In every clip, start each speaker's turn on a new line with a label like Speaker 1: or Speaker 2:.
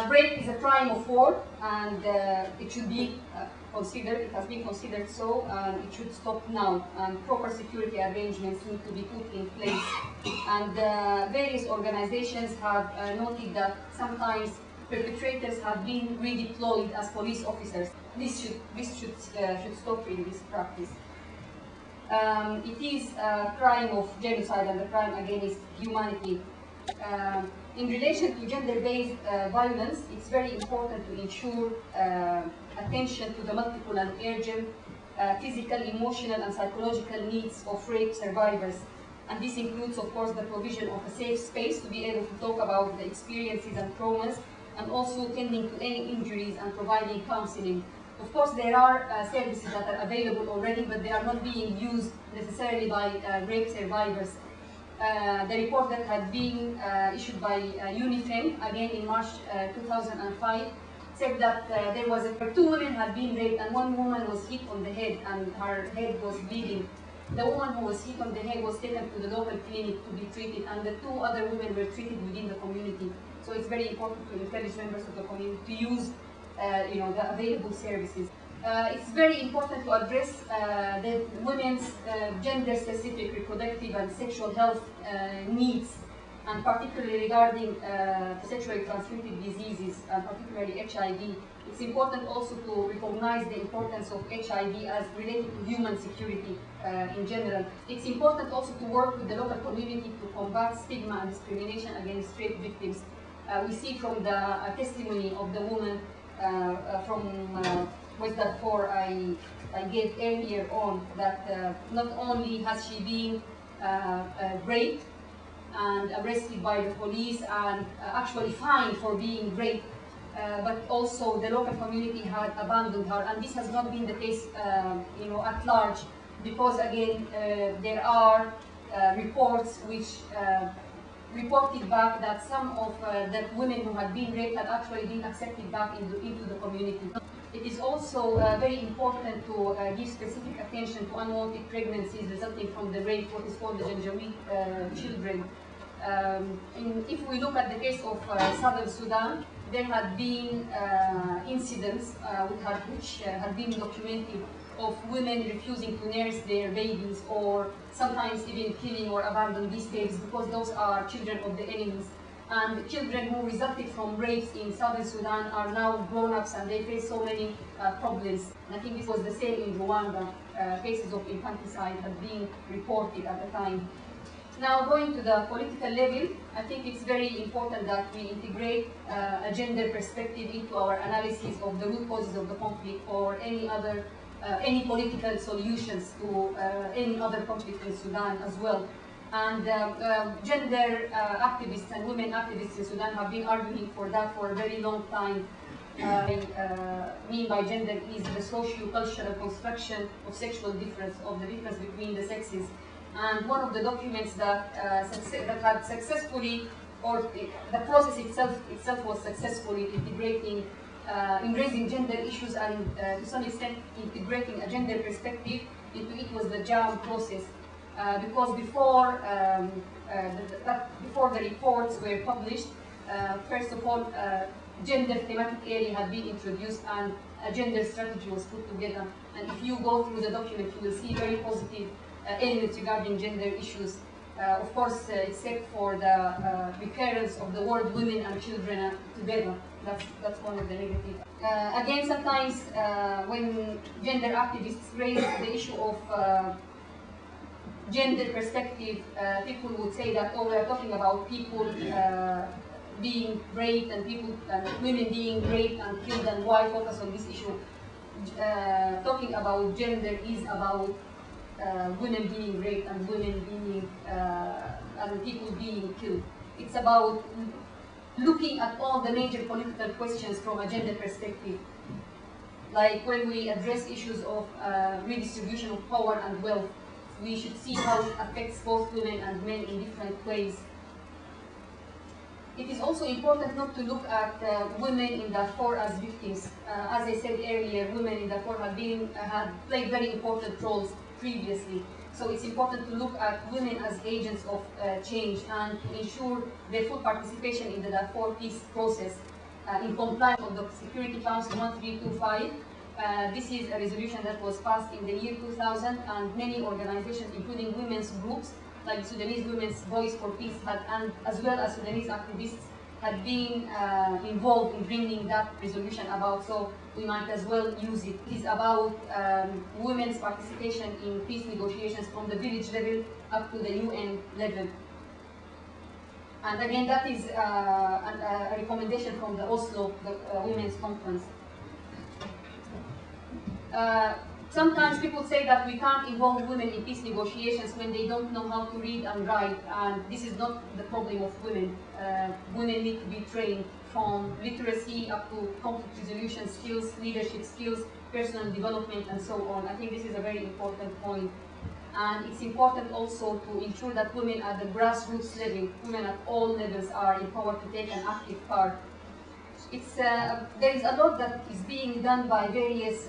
Speaker 1: Rape is a crime of war, and it should be considered, it has been considered so, and it should stop now, and proper security arrangements need to be put in place. And various organizations have noted that sometimes perpetrators have been redeployed as police officers. This should stop really, this practice. It is a crime of genocide and a crime against humanity. In relation to gender-based violence, it's very important to ensure attention to the multiple and urgent physical, emotional and psychological needs of rape survivors. And this includes, of course, the provision of a safe space to be able to talk about the experiences and traumas, and also tending to any injuries and providing counseling. Of course, there are services that are available already, but they are not being used necessarily by rape survivors. The report that had been issued by UNIFEM, again in March 2005, said that there was 2 women had been raped and 1 woman was hit on the head and her head was bleeding. The woman who was hit on the head was taken to the local clinic to be treated, and the 2 other women were treated within the community. So it's very important to encourage members of the community to use the available services. It's very important to address the women's gender-specific reproductive and sexual health needs, and particularly regarding sexually transmitted diseases, and particularly HIV. It's important also to recognize the importance of HIV as related to human security in general. It's important also to work with the local community to combat stigma and discrimination against rape victims. We see from the testimony of the woman from West Darfur I gave earlier on, that not only has she been raped and arrested by the police and actually fined for being raped, but also the local community had abandoned her, and this has not been the case at large, because again there are reports which reported back that some of the women who had been raped had actually been accepted back into the community. It is also very important to give specific attention to unwanted pregnancies resulting from the rape, what is called the Janjaweed children. If we look at the case of Southern Sudan, there had been incidents which had been documented of women refusing to nurse their babies, or sometimes even killing or abandoning these babies because those are children of the enemies. And children who resulted from rapes in Southern Sudan are now grown-ups and they face so many problems. And I think this was the same in Rwanda. Cases of infanticide had been reported at the time. Now, going to the political level, I think it's very important that we integrate a gender perspective into our analysis of the root causes of the conflict, or any political solutions to any other conflict in Sudan as well. And gender activists and women activists in Sudan have been arguing for that for a very long time. I mean by gender is the socio-cultural construction of sexual difference, of the difference between the sexes. And one of the documents that had successfully, or the process itself was successful in integrating, in raising gender issues and to some extent integrating a gender perspective into it, was the JAM process. Because before the reports were published, first of all, gender thematic area had been introduced and a gender strategy was put together. And if you go through the document, you will see very positive elements regarding gender issues. Of course, except for the recurrence of the word women and children together. That's one of the negatives. Again, sometimes when gender activists raise the issue of gender perspective, people would say that, oh, we are talking about people being raped and women being raped and killed, and why focus on this issue? Talking about gender is about women being raped and women being and people being killed. It's about looking at all the major political questions from a gender perspective. Like when we address issues of redistribution of power and wealth, we should see how it affects both women and men in different ways. It is also important not to look at women in Darfur as victims. As I said earlier, women in Darfur had played very important roles previously. So it's important to look at women as agents of change and to ensure their full participation in the Darfur peace process. in compliance with the Security Council 1325. This is a resolution that was passed in the year 2000, and many organizations, including women's groups, like Sudanese Women's Voice for Peace, and as well as Sudanese activists, had been involved in bringing that resolution about, so we might as well use it. It is about women's participation in peace negotiations from the village level up to the UN level. And again, that is a recommendation from the Oslo Women's Conference. Sometimes people say that we can't involve women in peace negotiations when they don't know how to read and write, and this is not the problem of women. Women need to be trained from literacy up to conflict resolution skills, leadership skills, personal development, and so on. I think this is a very important point. And it's important also to ensure that women at the grassroots level, women at all levels, are empowered to take an active part. There is a lot that is being done by various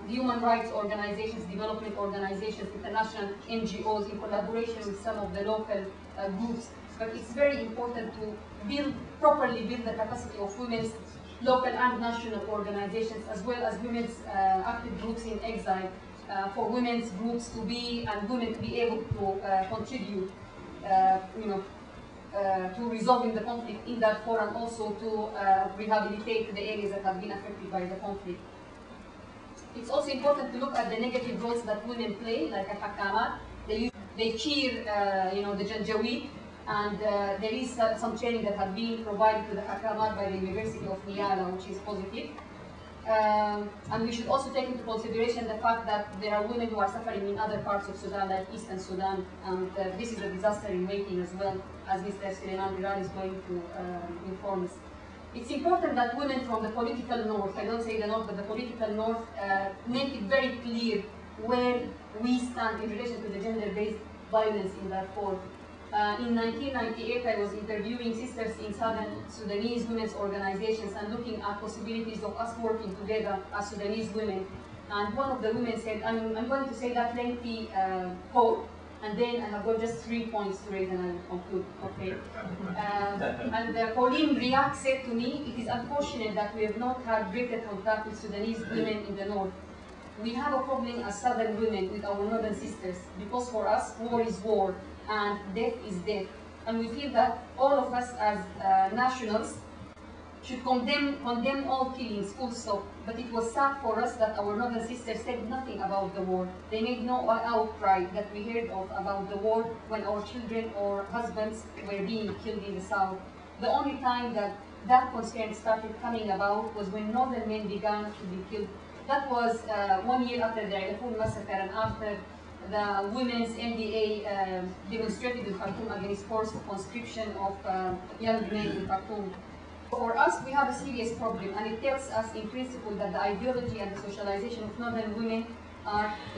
Speaker 1: human rights organizations, development organizations, international NGOs in collaboration with some of the local groups. But it's very important to properly build the capacity of women's local and national organizations, as well as women's active groups in exile, for women's groups to be, and women to be able to contribute to resolving the conflict in Darfur, and also to rehabilitate the areas that have been affected by the conflict. It's also important to look at the negative roles that women play, like at Hakamat. They cheer, the Janjaweed, and there is some training that has been provided to the Hakamat by the University of Niala, which is positive. And we should also take into consideration the fact that there are women who are suffering in other parts of Sudan, like Eastern Sudan, and this is a disaster in waiting as well, as Mr. Suleiman Bilal is going to inform us. It's important that women from the political north, I don't say the north, but the political north, make it very clear where we stand in relation to the gender-based violence in Darfur. In 1998, I was interviewing sisters in southern Sudanese women's organizations and looking at possibilities of us working together as Sudanese women. And one of the women said, I'm going to say that lengthy quote, and then I have got just 3 points to raise and I will conclude. Okay. And Pauline Riak said to me, it is unfortunate that we have not had greater contact with Sudanese women in the north. We have a problem as southern women with our northern sisters, because for us, war is war and death is death. And we feel that all of us as nationals should condemn all killings, full stop. But it was sad for us that our northern sisters said nothing about the war. They made no outcry that we heard of about the war when our children or husbands were being killed in the south. The only time that concern started coming about was when northern men began to be killed. That was 1 year after the Darfur massacre and after the women's MDA demonstrated in Khartoum against forced conscription of young men in Khartoum. For us, we have a serious problem, and it tells us in principle that the ideology and the socialization of northern women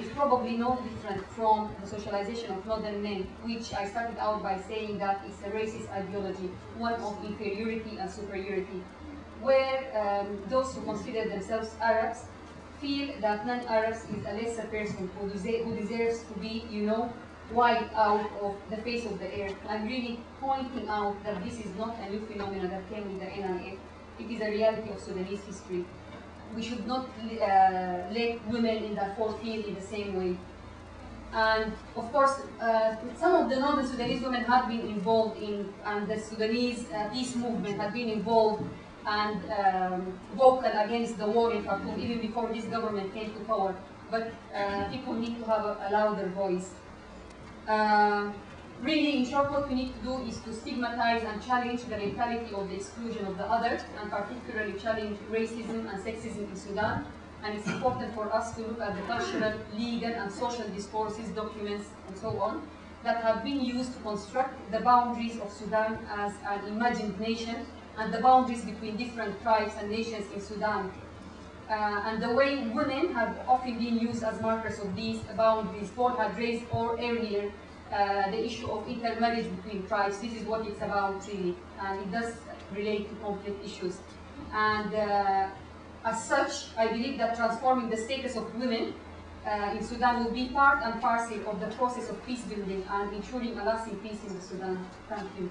Speaker 1: is probably no different from the socialization of northern men, which I started out by saying that it's a racist ideology, one of inferiority and superiority, where those who consider themselves Arabs feel that non-Arabs is a lesser person who deserves to be, wiped out of the face of the earth. I'm really pointing out that this is not a new phenomenon that came with the NIF. It is a reality of Sudanese history. We should not let women in Darfur feel in the same way. And of course, some of the northern Sudanese women have been involved in, and the Sudanese peace movement had been involved and vocal against the war in Khartoum even before this government came to power. But people need to have a louder voice. Really, in short, what we need to do is to stigmatize and challenge the mentality of the exclusion of the other, and particularly challenge racism and sexism in Sudan. And it's important for us to look at the cultural, legal, and social discourses, documents, and so on, that have been used to construct the boundaries of Sudan as an imagined nation, and the boundaries between different tribes and nations in Sudan. And the way women have often been used as markers of these boundaries. Paul had raised earlier the issue of intermarriage between tribes. This is what it's about, really, and it does relate to conflict issues. And as such, I believe that transforming the status of women in Sudan will be part and parcel of the process of peace building and ensuring a lasting peace in Sudan. Thank you.